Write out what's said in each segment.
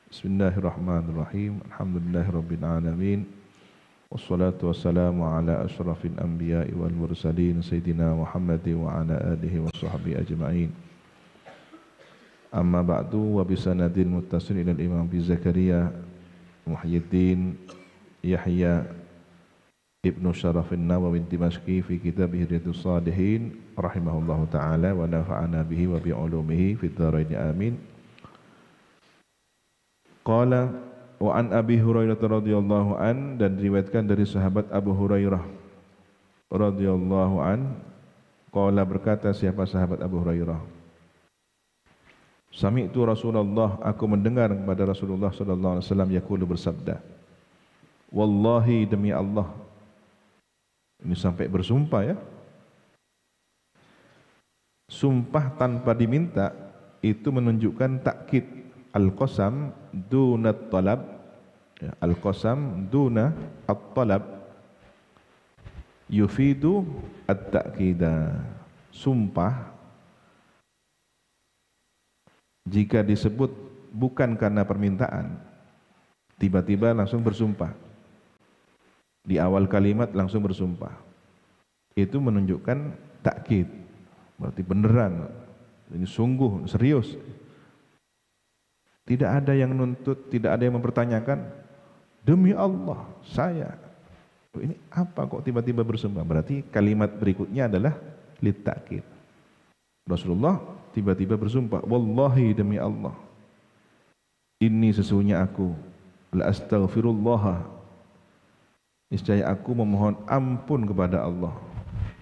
Bismillahirrahmanirrahim. Alhamdulillahirabbil alamin. Wassalatu wassalamu ala asyrafil anbiya'i wal mursalin sayyidina Muhammadin wa ala alihi wa sahbihi ajma'in. Amma ba'du wa bisanadil muttasil ila al-Imam Abi Zakaria Muhyiddin Yahya Ibnu Syarafin Nawawi Dimashqi fi kitabih Riyadhus Shalihin rahimahullahu taala wa nafa'ana bihi wa bi ulumihi fid dharain amin. Qala wa an Abi Hurairah radhiyallahu an, dan diriwayatkan dari sahabat Abu Hurairah radhiyallahu an, qala berkata siapa sahabat Abu Hurairah, sami'tu Rasulullah, aku mendengar kepada Rasulullah sallallahu alaihi wasallam yaqulu bersabda, wallahi demi Allah. Ini sampai bersumpah ya. Sumpah tanpa diminta itu menunjukkan takkid. Al-qasam duna at-talab, ya, al-qasam duna at-talab yufidu at-ta'kida. Sumpah jika disebut bukan karena permintaan, tiba-tiba langsung bersumpah, di awal kalimat langsung bersumpah, itu menunjukkan takkid, berarti beneran, ini sungguh serius. Tidak ada yang nuntut, tidak ada yang mempertanyakan. Demi Allah, saya. Ini apa kok tiba-tiba bersumpah? Berarti kalimat berikutnya adalah litakid. Rasulullah tiba-tiba bersumpah, wallahi demi Allah, ini sesungguhnya aku la astaghfirullah, niscaya aku memohon ampun kepada Allah,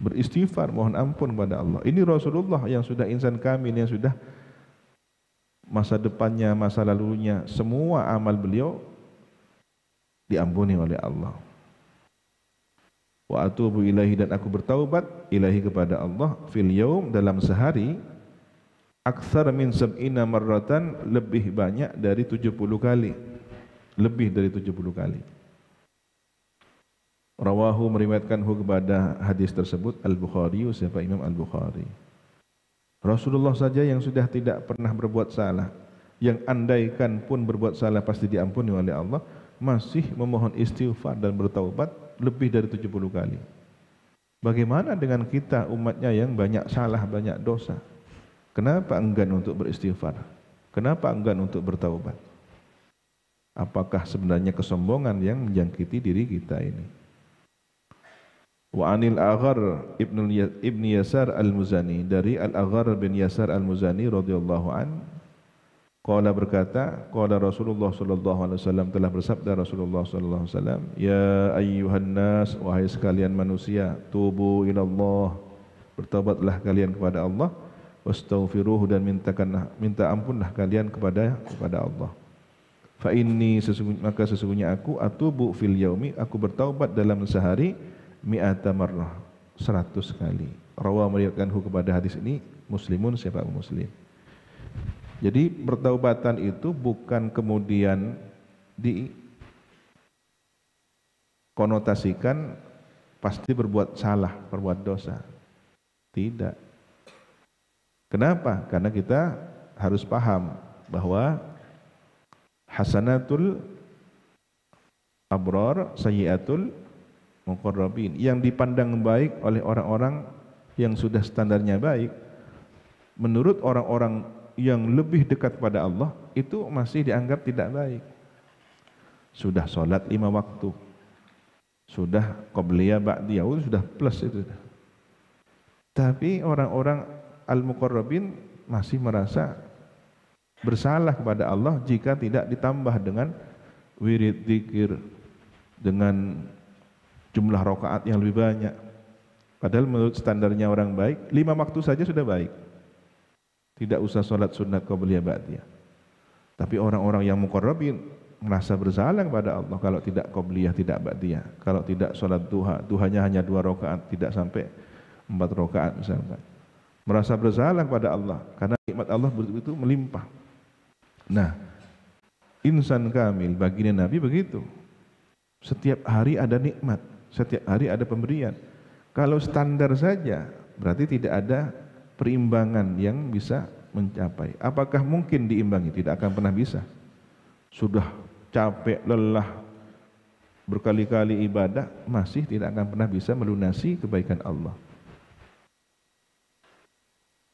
beristighfar, mohon ampun kepada Allah. Ini Rasulullah yang sudah insan kamil, yang sudah masa depannya, masa lalunya, semua amal beliau diampuni oleh Allah. Wa atubu ilaihi, dan aku bertaubat ilahi kepada Allah, fil yaum, dalam sehari, aktsar min sab'ina marratan, lebih banyak dari 70 kali. Lebih dari 70 kali. Rawahu, meriwayatkanhu kepada hadis tersebut Al-Bukhari, siapa Imam Al-Bukhari. Rasulullah saja yang sudah tidak pernah berbuat salah, yang andaikan pun berbuat salah pasti diampuni oleh Allah, masih memohon istighfar dan bertaubat lebih dari 70 kali. Bagaimana dengan kita umatnya yang banyak salah, banyak dosa? Kenapa enggan untuk beristighfar? Kenapa enggan untuk bertaubat? Apakah sebenarnya kesombongan yang menjangkiti diri kita ini? Wa anil Aghar ibni Yasar al-Muzani, dari Al-Aghar bin Yasar al-Muzani radhiyallahu an, qala berkata, qala Rasulullah sallallahu alaihi wasallam, telah bersabda Rasulullah sallallahu alaihi wasallam, ya ayyuhan nas, wahai sekalian manusia, tubu ilallah, bertaubatlah kalian kepada Allah, wastaghfiruhu, dan minta ampunlah kalian kepada Allah. Fa inni, maka sesungguhnya aku, atubu fil yaumi, aku bertaubat dalam sehari, mi'ata marrah, 100 kali. Rawa, meriwayatkanhu kepada hadis ini Muslimun, siapa Muslim. Jadi bertaubatan itu bukan kemudian dikonotasikan pasti berbuat salah, berbuat dosa. Tidak. Kenapa? Karena kita harus paham bahwa hasanatul abrar sayyiatul muqarrabin, yang dipandang baik oleh orang-orang yang sudah standarnya baik, menurut orang-orang yang lebih dekat pada Allah itu masih dianggap tidak baik. Sudah sholat 5 waktu, sudah qabliyah ba'diyah, sudah plus itu. Tapi orang-orang al-muqarrabin masih merasa bersalah kepada Allah jika tidak ditambah dengan wirid dzikir, dengan jumlah rakaat yang lebih banyak. Padahal menurut standarnya orang baik, 5 waktu saja sudah baik. Tidak usah sholat sunat qabliyah ba'diyah. Tapi orang-orang yang muqarrabin merasa bersalah kepada Allah kalau tidak qabliyah, tidak ba'diyah. Kalau tidak sholat duha, duhanya hanya 2 rakaat, tidak sampai 4 rakaat misalkan. Merasa bersalah kepada Allah karena nikmat Allah begitu melimpah. Nah, insan kamil baginda Nabi begitu. Setiap hari ada nikmat, setiap hari ada pemberian. Kalau standar saja, berarti tidak ada perimbangan yang bisa mencapai. Apakah mungkin diimbangi? Tidak akan pernah bisa. sudah capek, lelah, berkali-kali ibadah, masih tidak akan pernah bisa melunasi kebaikan Allah.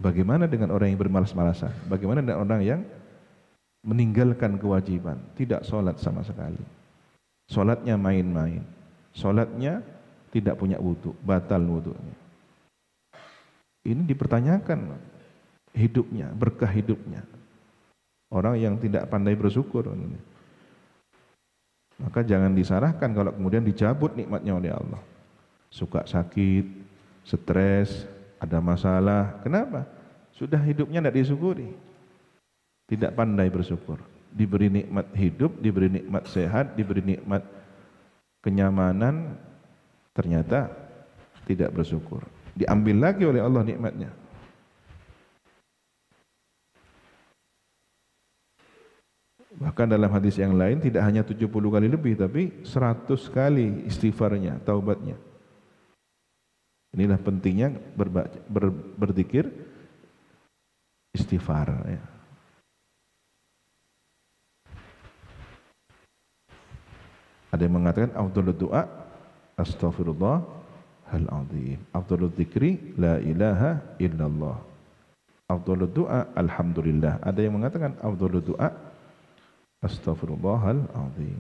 Bagaimana dengan orang yang bermalas-malasan? Bagaimana dengan orang yang meninggalkan kewajiban, tidak sholat sama sekali? Sholatnya main-main, sholatnya tidak punya wudu, batal wudunya. Ini dipertanyakan hidupnya, berkah hidupnya. Orang yang tidak pandai bersyukur. Maka jangan disalahkan kalau kemudian dicabut nikmatnya oleh Allah. Suka sakit, stres, ada masalah. Kenapa? Sudah hidupnya tidak disyukuri. Tidak pandai bersyukur. Diberi nikmat hidup, diberi nikmat sehat, diberi nikmat kenyamanan, ternyata tidak bersyukur. Diambil lagi oleh Allah nikmatnya. Bahkan dalam hadis yang lain tidak hanya 70 kali lebih, tapi 100 kali istighfarnya, taubatnya. Inilah pentingnya berzikir istighfar. Ya. Ada yang mengatakan afdhalud du'a astaghfirullahal azim, afdhaludz dzikri la ilaha illallah, afdhalud du'a alhamdulillah. Ada yang mengatakan afdhalud du'a astaghfirullahal azim.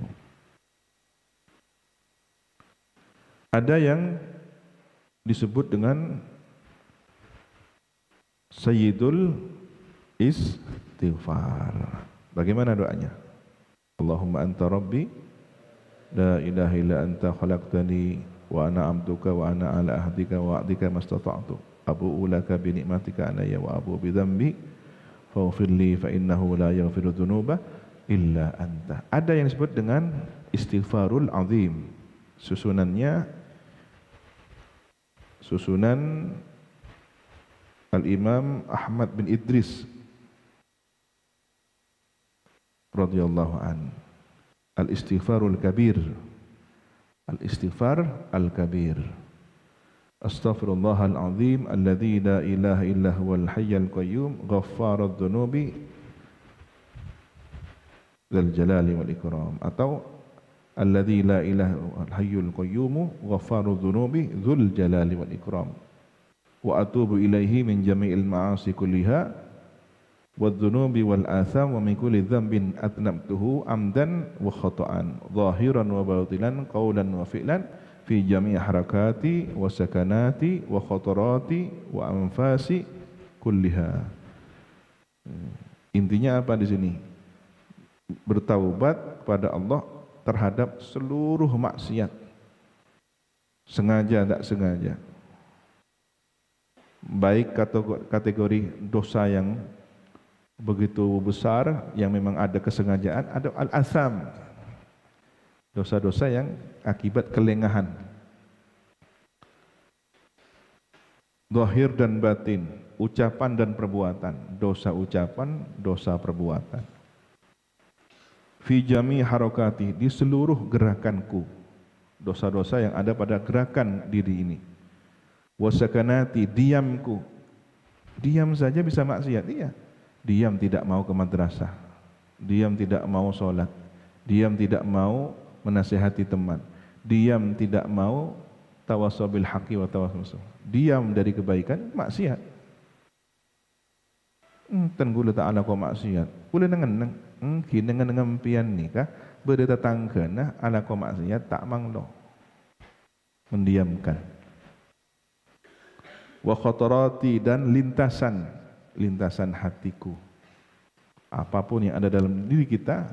Ada yang disebut dengan sayyidul istighfar. Bagaimana doanya? Allahumma anta rabbi la ilaha illa anta khalaqtani wa ana abduka wa ana ala ahdika wa wa'dika mastata'tu abu'u laka bi ni'matika alayya wa abu'u bi dhanbi faghfir li fa innahu la yaghfiru dzunuba illa anta. Ada yang disebut dengan istighfarul azim. Susunannya susunan Al-Imam Ahmad bin Idris radhiyallahu an. Al-istighfarul kabir. Al-istighfar al-kabir. Astaghfirullahal azim alladzi la ilaha illa huwal hayyul qayyum ghaffarudz dzunubi dzal jalali wal ikram, atau alladzi la ilaha illal hayyul qayyum ghaffarudz dzunubi dzul jalali wal ikram wa atubu ilaihi min jami'il ma'asi kulliha wadz-dzunubi wal atham wa min kulli dzambin atnabtuhu amdan wa khata'an zahiran wa batinan qawlan wa fi'lan fi jami' harakati wa sakanati wa khatarati wa anfasi kulliha. Intinya apa di sini? Bertaubat kepada Allah terhadap seluruh maksiat, sengaja tak sengaja, baik kategori dosa yang begitu besar yang memang ada kesengajaan, ada al-asam, dosa-dosa yang akibat kelengahan, zahir dan batin, ucapan dan perbuatan, dosa ucapan, dosa perbuatan. Fi jami harakati, di seluruh gerakanku, dosa-dosa yang ada pada gerakan diri ini. Wasakanati, diamku, diam saja bisa maksiat. Iya, diam tidak mau ke madrasah, diam tidak mau sholat, diam tidak mau menasihati teman, diam tidak mau tawassaw bil haqqi wa tawassaw, diam dari kebaikan, maksiat. Ten gula ta'ala ko maksiat, gula dengan dengan pian nikah bertetangga nah ala ko maksiat tak manglo, mendiamkan. Wa khatarati, dan lintasan hatiku, apapun yang ada dalam diri kita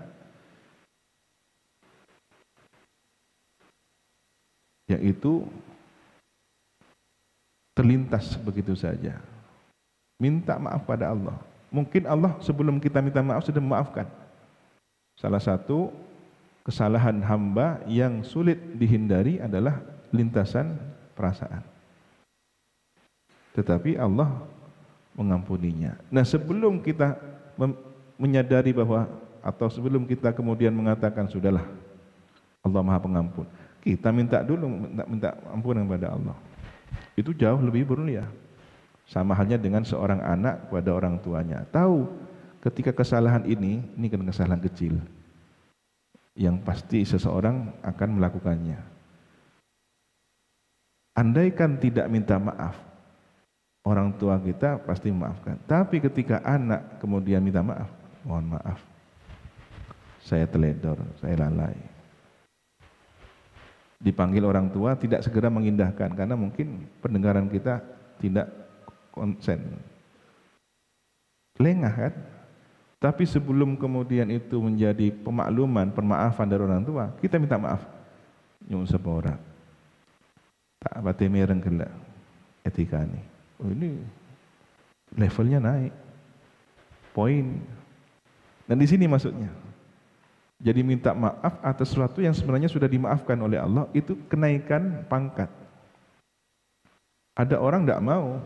yang itu terlintas begitu saja. Minta maaf pada Allah. Mungkin Allah sebelum kita minta maaf sudah memaafkan. Salah satu kesalahan hamba yang sulit dihindari adalah lintasan perasaan. Tetapi Allah mengampuninya. Nah, sebelum kita menyadari bahwa, atau sebelum kita kemudian mengatakan sudahlah Allah Maha Pengampun, kita minta dulu minta ampunan kepada Allah. Itu jauh lebih mulia. Sama halnya dengan seorang anak kepada orang tuanya. Tahu ketika kesalahan ini kan kesalahan kecil. yang pasti seseorang akan melakukannya. Andaikan tidak minta maaf, orang tua kita pasti memaafkan. Tapi ketika anak kemudian minta maaf, mohon maaf, saya teledor, saya lalai. Dipanggil orang tua tidak segera mengindahkan karena mungkin pendengaran kita tidak konsen. Lengah kan? Tapi sebelum kemudian itu menjadi pemakluman, permaafan dari orang tua, kita minta maaf. Nyuwun sepura. Tak bate mereng gelak etika ini. Oh, ini levelnya naik. Poin. Dan di sini maksudnya. Jadi minta maaf atas sesuatu yang sebenarnya sudah dimaafkan oleh Allah, itu kenaikan pangkat. Ada orang tidak mau,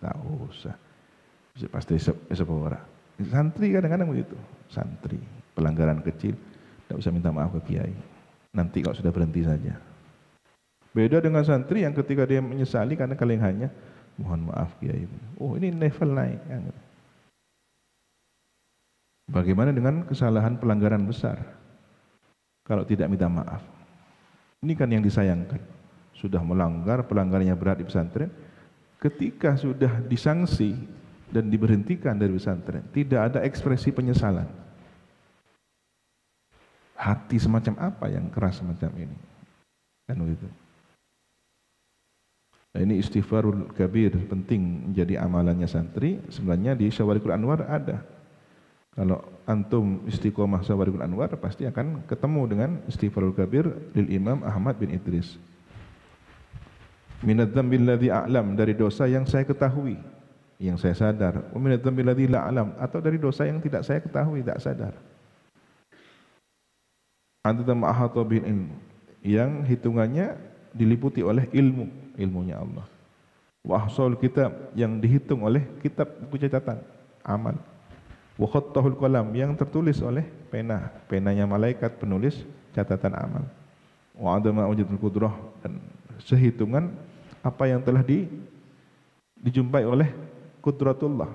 tak usah. Pasti sepura. Santri kadang-kadang begitu. Santri, pelanggaran kecil, tidak usah minta maaf ke kiai. Nanti kalau sudah berhenti saja. Beda dengan santri yang ketika dia menyesali karena kelengahannya, mohon maaf kiai. Oh, ini level naik. Bagaimana dengan kesalahan pelanggaran besar? Kalau tidak minta maaf. Ini kan yang disayangkan. Sudah melanggar, pelanggarannya berat di pesantren. Ketika sudah disanksi dan diberhentikan dari pesantren, tidak ada ekspresi penyesalan. Hati semacam apa yang keras semacam ini? Kan begitu. Nah, ini istighfarul kabir penting menjadi amalannya santri. Sebenarnya di Syawarikul Anwar ada. Kalau antum istiqomah Syawarikul Anwar pasti akan ketemu dengan istighfarul kabir lil Imam Ahmad bin Idris. Minadz dzambil ladzi a'lam, dari dosa yang saya ketahui, yang saya sadar. Wa minadz dzambil ladzi la a'lam, atau dari dosa yang tidak saya ketahui, tidak sadar. Anta ma'ahata bil ilm, yang hitungannya diliputi oleh ilmunya Allah. Wa ahsaul kitab, yang dihitung oleh kitab buku catatan amal. Wa khattahul qalam, yang tertulis oleh penanya malaikat penulis catatan amal. Wa adama wujudul qudrah, dan sehitungan apa yang telah dijumpai oleh qudratullah.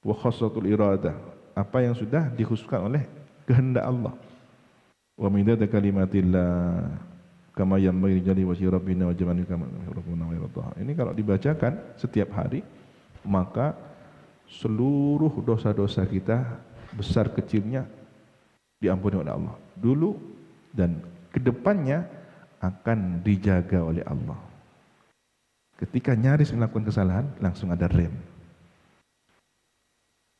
Wa khassatul iradah, apa yang sudah dikhususkan oleh kehendak Allah. Wa midada kalimatillah kama yanbaghi jali wajhi rabbina wa jamali kama rabbuna wa yardah. Ini kalau dibacakan setiap hari, maka seluruh dosa-dosa kita besar kecilnya diampuni oleh Allah dulu, dan kedepannya akan dijaga oleh Allah. Ketika nyaris melakukan kesalahan, langsung ada rem.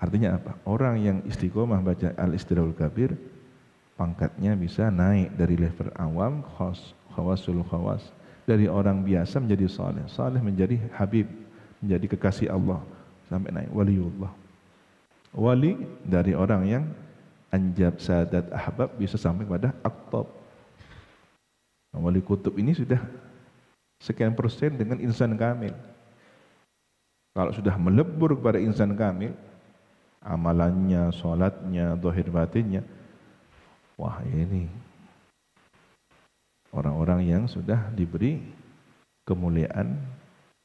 Artinya apa? Orang yang istiqomah baca al-Istighfarul Kabir, pangkatnya bisa naik dari level awam, khawasul khawas, dari orang biasa menjadi saleh, saleh menjadi habib, menjadi kekasih Allah, sampai naik waliullah. Wali dari orang yang anjab, sadat, ahbab, bisa sampai pada aqtab. Wali kutub ini sudah sekian persen dengan insan kamil. Kalau sudah melebur kepada insan kamil, amalannya, sholatnya, zahir batinnya, wah ini orang-orang yang sudah diberi kemuliaan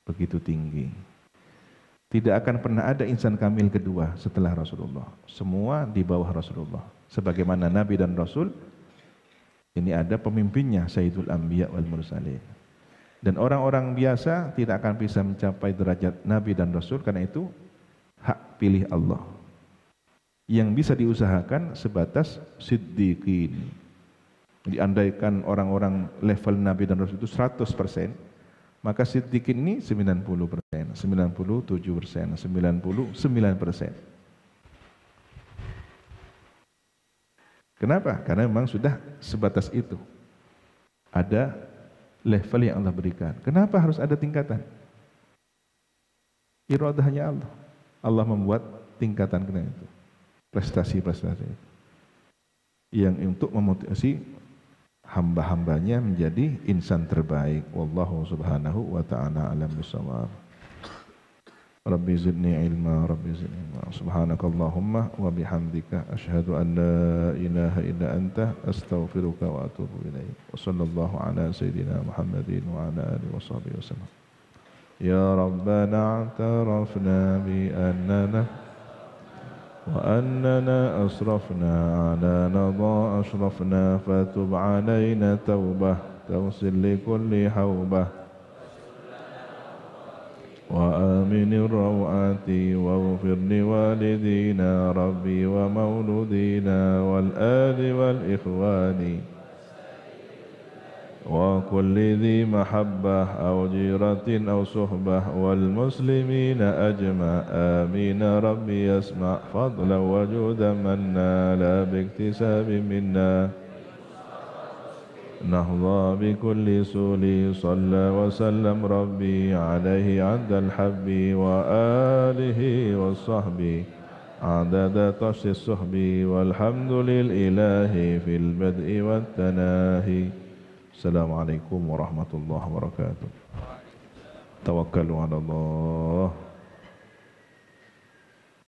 begitu tinggi. Tidak akan pernah ada insan kamil kedua setelah Rasulullah. Semua di bawah Rasulullah. Sebagaimana Nabi dan Rasul, ini ada pemimpinnya, Sayyidul Anbiya wal Mursalin. Dan orang-orang biasa tidak akan bisa mencapai derajat Nabi dan Rasul, karena itu hak pilih Allah. Yang bisa diusahakan sebatas siddiqin. Diandaikan orang-orang level Nabi dan Rasul itu 100%, maka siddiqin ini 90%, 97%, 99%. Kenapa? Karena memang sudah sebatas itu. Ada level yang Allah berikan. Kenapa harus ada tingkatan? Iradahnya Allah. Allah membuat tingkatan kena itu. Prestasi-prestasi itu. Yang untuk memotivasi hamba-hambanya menjadi insan terbaik. Wallahu subhanahu wa ta'ala alam bisawab. Rabbi zidni ilma, Rabbi zidni ilma. Subhanakallahumma wa bihamdika asyhadu an la ilaha illa anta astaghfiruka wa atubu ilaik. Wa sallallahu ala sayyidina Muhammadin wa ala alihi wa sahbihi wasallam. Ya Rabbana a'tarafna bi annana وأننا أسرفنا على نضا أشرفنا فتب علينا توبة تغسل لكل حوبة وآمن الروعات واغفر لوالدينا ربي ومولودينا والآل والإخوان وكل ذي محبة أو جيرة أو صحبة والمسلمين أجمع آمين ربي يسمع فضلا وجودا منا لا باكتساب منا نحظى بكل سولي صلى وسلم ربي عليه عند الحب وآله والصحب عدد طش الصحب والحمد للإله في البدء والتناهي. Assalamualaikum warahmatullahi wabarakatuh. Tawakkalu ala Allah.